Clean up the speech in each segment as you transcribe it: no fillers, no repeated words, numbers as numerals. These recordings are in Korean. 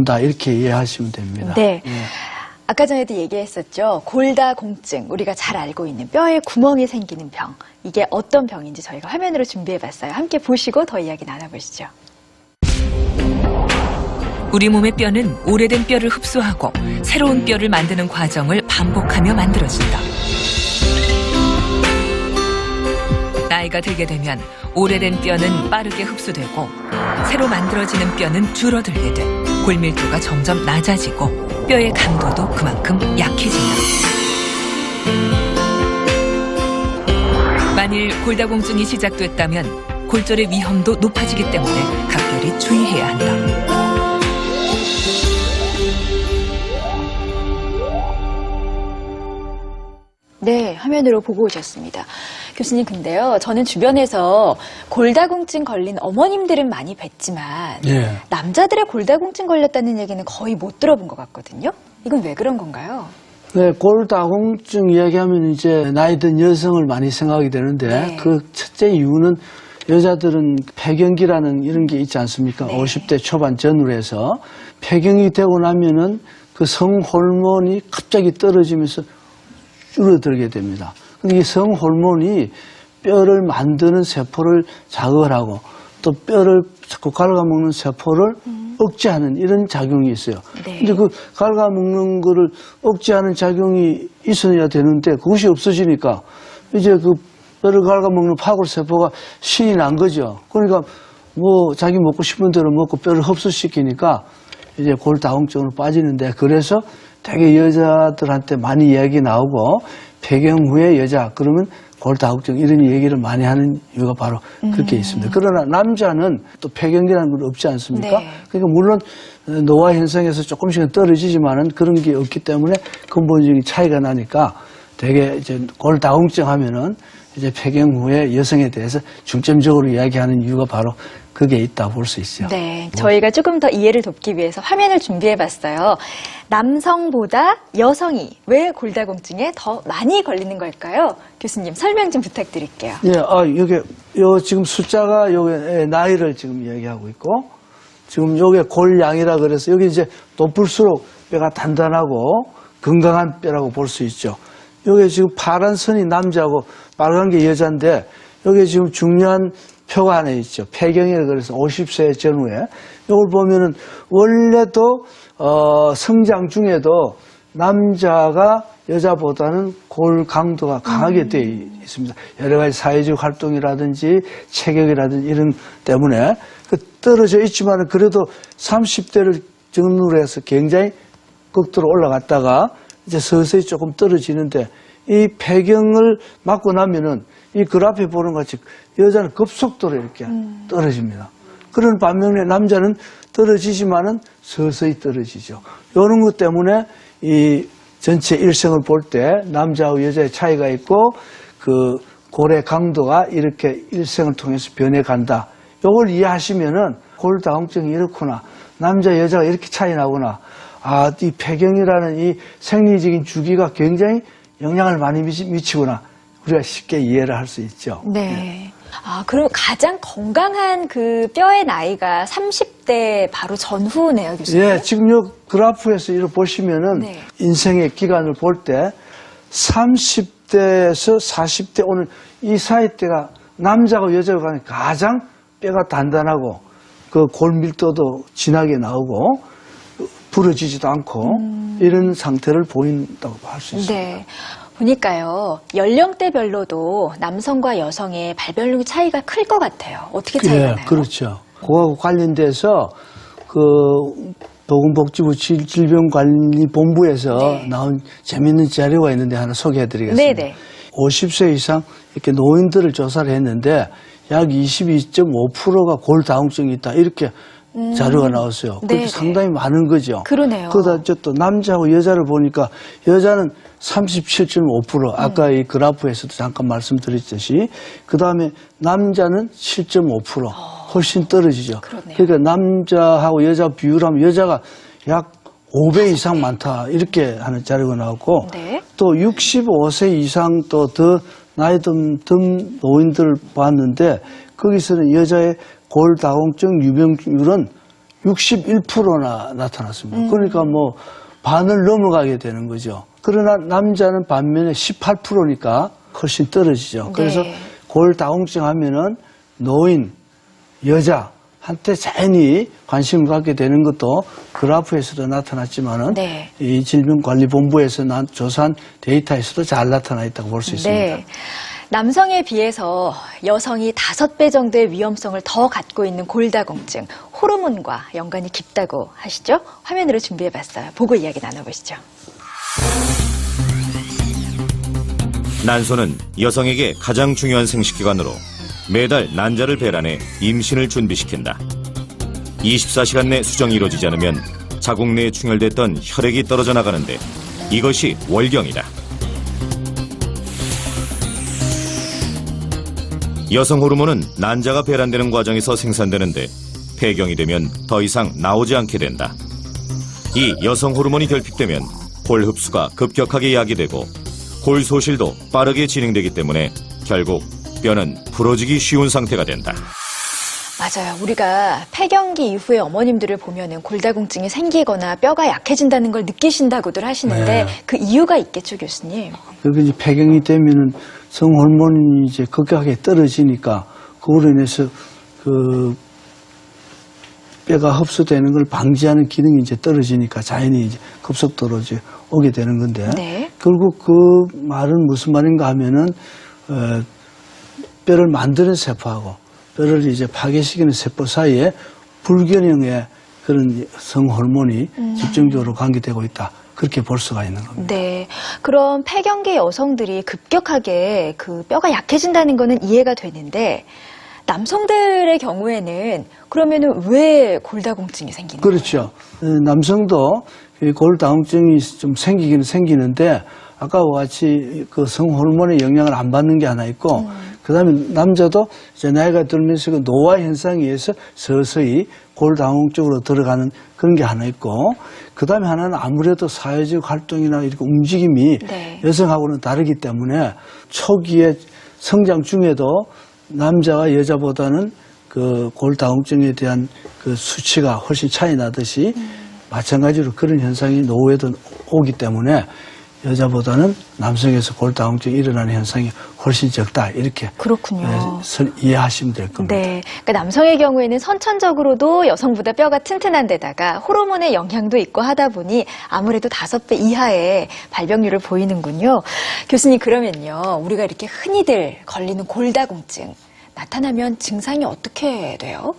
다 이렇게 이해하시면 됩니다. 네. 예. 아까 전에도 얘기했었죠. 골다공증, 우리가 잘 알고 있는 뼈에 구멍이 생기는 병. 이게 어떤 병인지 저희가 화면으로 준비해봤어요. 함께 보시고 더 이야기 나눠보시죠. 우리 몸의 뼈는 오래된 뼈를 흡수하고 새로운 뼈를 만드는 과정을 반복하며 만들어진다. 나이가 들게 되면 오래된 뼈는 빠르게 흡수되고 새로 만들어지는 뼈는 줄어들게 돼 골밀도가 점점 낮아지고 뼈의 강도도 그만큼 약해진다. 만일 골다공증이 시작됐다면 골절의 위험도 높아지기 때문에 각별히 주의해야 한다. 네, 화면으로 보고 오셨습니다. 교수님, 근데요, 저는 주변에서 골다공증 걸린 어머님들은 많이 뵀지만 예. 남자들의 골다공증 걸렸다는 얘기는 거의 못 들어본 것 같거든요. 이건 왜 그런 건가요? 네, 골다공증 이야기하면 이제 나이 든 여성을 많이 생각이 되는데 네. 그 첫째 이유는 여자들은 폐경기라는 이런 게 있지 않습니까? 네. 50대 초반 전후로 해서 폐경이 되고 나면은 그 성호르몬이 갑자기 떨어지면서 줄어들게 됩니다. 근데 이 성호르몬이 뼈를 만드는 세포를 자극을 하고 또 뼈를 자꾸 갉아먹는 세포를 억제하는 이런 작용이 있어요. 네. 근데 그 갉아먹는 거를 억제하는 작용이 있어야 되는데 그것이 없어지니까 이제 그 뼈를 갉아먹는 파골세포가 신이 난 거죠. 그러니까 뭐 자기 먹고 싶은 대로 먹고 뼈를 흡수시키니까 이제 골다공증으로 빠지는데 그래서 되게 여자들한테 많이 이야기 나오고 폐경 후에 여자 그러면 골다공증 이런 얘기를 많이 하는 이유가 바로 그렇게 있습니다. 그러나 남자는 또 폐경기라는 건 없지 않습니까? 네. 그러니까 물론 노화 현상에서 조금씩은 떨어지지만은 그런 게 없기 때문에 근본적인 차이가 나니까 되게 이제 골다공증 하면은 이제 폐경 후에 여성에 대해서 중점적으로 이야기하는 이유가 바로 그게 있다 볼 수 있죠. 네, 저희가 조금 더 이해를 돕기 위해서 화면을 준비해봤어요. 남성보다 여성이 왜 골다공증에 더 많이 걸리는 걸까요? 교수님, 설명 좀 부탁드릴게요. 예, 지금 숫자가 요게 나이를 지금 이야기하고 있고, 지금 요게 골양이라 그래서 여기 이제 높을수록 뼈가 단단하고 건강한 뼈라고 볼 수 있죠. 요게 지금 파란 선이 남자고 빨간 게 여자인데, 요게 지금 중요한 표가 하나 있죠. 폐경이라 그래서 50세 전후에. 요걸 보면은 원래도, 성장 중에도 남자가 여자보다는 골 강도가 강하게 되어 있습니다. 여러 가지 사회적 활동이라든지 체격이라든지 이런 때문에 떨어져 있지만 그래도 30대를 전후로 해서 굉장히 극도로 올라갔다가 이제 서서히 조금 떨어지는데 이 폐경을 맞고 나면은 이 그래프에 보는 것 같이 여자는 급속도로 이렇게 떨어집니다. 그런 반면에 남자는 떨어지지만은 서서히 떨어지죠. 이런 것 때문에 이 전체 일생을 볼 때 남자와 여자의 차이가 있고 그 골의 강도가 이렇게 일생을 통해서 변해간다. 이걸 이해하시면은 골다공증이 이렇구나. 남자 여자가 이렇게 차이 나구나. 아, 이 폐경이라는 이 생리적인 주기가 굉장히 영향을 많이 미치구나. 우리가 쉽게 이해를 할 수 있죠. 네. 아, 그럼 가장 건강한 그 뼈의 나이가 30대 바로 전후네요, 교수님? 예, 지금 요 그래프에서 이렇게 보시면은 네. 인생의 기간을 볼 때 30대에서 40대 오늘 이 사이 때가 남자가 여자가 가는 가장 뼈가 단단하고 그 골밀도도 진하게 나오고 부러지지도 않고 이런 상태를 보인다고 할 수 있습니다. 네. 보니까요, 연령대별로도 남성과 여성의 발병률 차이가 클 것 같아요. 어떻게 차이가 나요? 그렇죠. 그거하고 관련돼서 그 보건복지부 질병관리본부에서 네. 나온 재미있는 자료가 있는데 하나 소개해드리겠습니다. 네네. 50세 이상 이렇게 노인들을 조사를 했는데 약 22.5%가 골다공증이 있다 이렇게 자료가 나왔어요. 그게 네네. 상당히 많은 거죠. 그러네요. 그러다 또 남자하고 여자를 보니까 여자는 37.5% 아까 이 그래프에서도 잠깐 말씀드렸듯이 그 다음에 남자는 7.5% 훨씬 떨어지죠. 그러네요. 그러니까 남자하고 여자 비율하면 여자가 약 5배 이상 많다 이렇게 하는 자료가 나왔고 네. 또 65세 이상 또 더 나이 든 노인들을 봤는데 거기서는 여자의 골다공증 유병률은 61%나 나타났습니다. 그러니까 뭐 반을 넘어가게 되는 거죠. 그러나 남자는 반면에 18%니까 훨씬 떨어지죠. 그래서 네. 골다공증 하면은 노인, 여자한테 자연히 관심을 갖게 되는 것도 그래프에서도 나타났지만은 네. 이 질병관리본부에서 조사한 데이터에서도 잘 나타나 있다고 볼 수 있습니다. 네. 남성에 비해서 여성이 5배 정도의 위험성을 더 갖고 있는 골다공증, 호르몬과 연관이 깊다고 하시죠? 화면으로 준비해봤어요. 보고 이야기 나눠보시죠. 난소는 여성에게 가장 중요한 생식기관으로 매달 난자를 배란해 임신을 준비시킨다. 24시간 내 수정이 이루어지지 않으면 자궁 내에 충혈됐던 혈액이 떨어져 나가는데 이것이 월경이다. 여성 호르몬은 난자가 배란되는 과정에서 생산되는데 폐경이 되면 더 이상 나오지 않게 된다. 이 여성 호르몬이 결핍되면 골 흡수가 급격하게 야기되고 골 소실도 빠르게 진행되기 때문에 결국 뼈는 부러지기 쉬운 상태가 된다. 맞아요. 우리가 폐경기 이후에 어머님들을 보면은 골다공증이 생기거나 뼈가 약해진다는 걸 느끼신다고들 하시는데 네. 그 이유가 있겠죠, 교수님? 그리고 이제 폐경이 되면은 성호르몬이 이제 급격하게 떨어지니까 그로 인해서 그 뼈가 흡수되는 걸 방지하는 기능이 이제 떨어지니까 자연히 이제 급속도로 이제 오게 되는 건데 네. 결국 그 말은 무슨 말인가 하면은 뼈를 만드는 세포하고 뼈를 이제 파괴시키는 세포 사이에 불균형의 그런 성호르몬이 집중적으로 관계되고 있다. 그렇게 볼 수가 있는 겁니다. 네. 그럼 폐경기 여성들이 급격하게 그 뼈가 약해진다는 거는 이해가 되는데 남성들의 경우에는 그러면은 왜 골다공증이 생기는 거예요? 그렇죠. 남성도 이 골다공증이 좀 생기기는 생기는데 아까와 같이 그 성호르몬의 영향을 안 받는 게 하나 있고 그다음에 남자도 이제 나이가 들면서 그 노화 현상에 의해서 서서히 골다공증으로 들어가는 그런 게 하나 있고 그다음에 하나는 아무래도 사회적 활동이나 이렇게 움직임이 네. 여성하고는 다르기 때문에 초기에 성장 중에도 남자와 여자보다는 그 골다공증에 대한 그 수치가 훨씬 차이 나듯이 마찬가지로 그런 현상이 노후에도 오기 때문에 여자보다는 남성에서 골다공증이 일어나는 현상이 훨씬 적다. 이렇게 그렇군요. 이해하시면 될 겁니다. 네. 그러니까 남성의 경우에는 선천적으로도 여성보다 뼈가 튼튼한 데다가 호르몬의 영향도 있고 하다 보니 아무래도 5배 이하의 발병률을 보이는군요. 교수님, 그러면요. 우리가 이렇게 흔히들 걸리는 골다공증 나타나면 증상이 어떻게 돼요?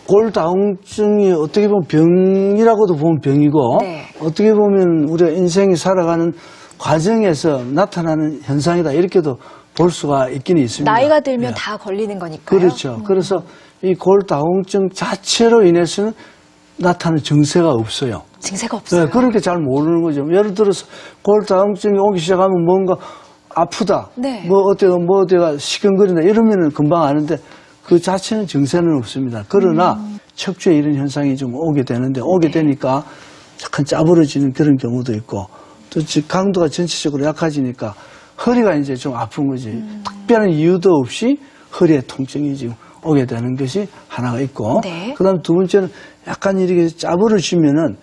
골다공증이 어떻게 보면 병이라고도 보면 병이고 네. 어떻게 보면 우리가 인생이 살아가는 과정에서 나타나는 현상이다. 이렇게도 볼 수가 있긴 있습니다. 나이가 들면 예. 다 걸리는 거니까요. 그렇죠. 그래서 이 골다공증 자체로 인해서는 나타나는 증세가 없어요. 증세가 없어요. 네, 그렇게 잘 모르는 거죠. 예를 들어서 골다공증이 오기 시작하면 뭔가 아프다. 네. 뭐 어디가 시큰거린다. 이러면은 금방 아는데 그 자체는 증세는 없습니다. 그러나 척추에 이런 현상이 좀 오게 되는데 오게 되니까 약간 짜부러지는 그런 경우도 있고 또 강도가 전체적으로 약해지니까 허리가 이제 좀 아픈 거지. 특별한 이유도 없이 허리에 통증이 지금 오게 되는 것이 하나가 있고 네. 그다음 두 번째는 약간 이렇게 짜부러지면은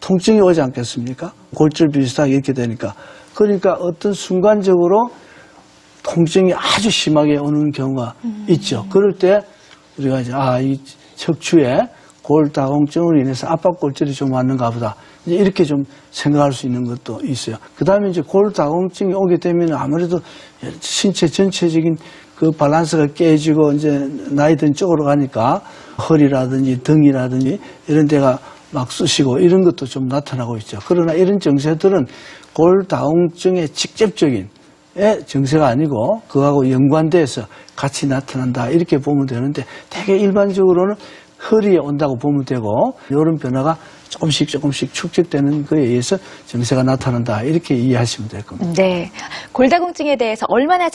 통증이 오지 않겠습니까? 골절 비슷하게 이렇게 되니까 그러니까 어떤 순간적으로 통증이 아주 심하게 오는 경우가 있죠. 그럴 때 우리가 이제 이 척추에 골다공증으로 인해서 압박골절이 좀 왔는가 보다. 이제 이렇게 좀 생각할 수 있는 것도 있어요. 그 다음에 이제 골다공증이 오게 되면 아무래도 신체 전체적인 그 밸런스가 깨지고 이제 나이 든 쪽으로 가니까 허리라든지 등이라든지 이런 데가 막 쑤시고 이런 것도 좀 나타나고 있죠. 그러나 이런 증세들은 골다공증의 직접적인 증세가 아니고 그거하고 연관돼서 같이 나타난다 이렇게 보면 되는데 되게 일반적으로는 허리에 온다고 보면 되고 이런 변화가 조금씩 축적되는 거에 의해서 증세가 나타난다 이렇게 이해하시면 될 겁니다. 네. 골다공증에 대해서 얼마나